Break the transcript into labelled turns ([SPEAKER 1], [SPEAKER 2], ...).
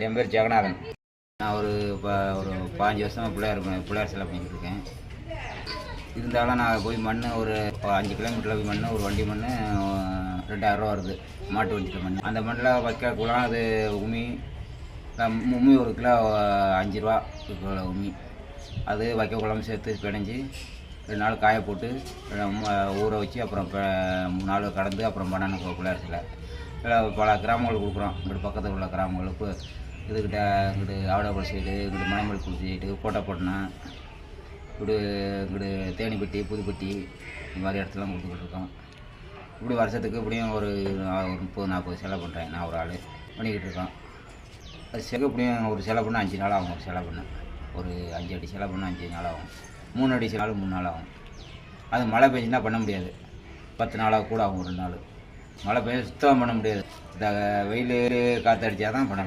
[SPEAKER 1] என் பேர் ஜெகநாதன். நான் ஒரு 15 வருஷமாக பிள்ளையார் சிலை பண்ணிக்கிட்டு இருக்கேன். இருந்தாலும் நான் போய் மண் ஒரு 5 கிலோமீட்டரில் போய் மண் ஒரு வண்டி மண் 2000 ரூபா வருது. மாட்டு வண்டியில் மண். அந்த மண்ணில் வைக்கக்குலாம் அது உமி ஒரு கிலோ 5 ரூபா உமி. அது வைக்க குழம்பு சேர்த்து பிணைஞ்சி 2 நாள் காய போட்டு ஊற வச்சு அப்புறம் 3 நாள் கடந்து அப்புறம் பண்ணணும் பிள்ளையார் சிலை. பல கிராமங்களுக்கு கொடுக்குறோம். இங்கிட்டு பக்கத்தில் உள்ள கிராமங்களுக்கு இங்கிட்டு ஆவடாபுரம் சைடு, இங்கிட்டு மணமல்குடி சைடு, கோட்டைப்பட்டினம், இங்கிட்டு தேனிப்பட்டி, புதுப்பட்டி, இந்த மாதிரி இடத்துலாம் கொடுத்துக்கிட்டு இருக்கோம். இப்படி வருஷத்துக்கு இப்படியும் ஒரு 30-40 சிலை பண்ணுறேன். நான் ஒரு ஆள் பண்ணிக்கிட்டு இருக்கோம். அது சிலை இப்படியும் ஒரு சிலை பண்ண 5 நாள் ஆகும். ஒரு சிலை பண்ண ஒரு 5 அடி சிலை பண்ண 5 நாள் ஆகும். 3 அடி சிலை 3 நாள் ஆகும். அது மழை பெஞ்சுன்னா பண்ண முடியாது. 10 நாளாக கூட ஆகும். 2 நாள் மழை பெய்ய சுத்தமாக பண்ண முடியாது. இந்த வெயில் காற்று அடித்தா தான் பண்ணலாம்.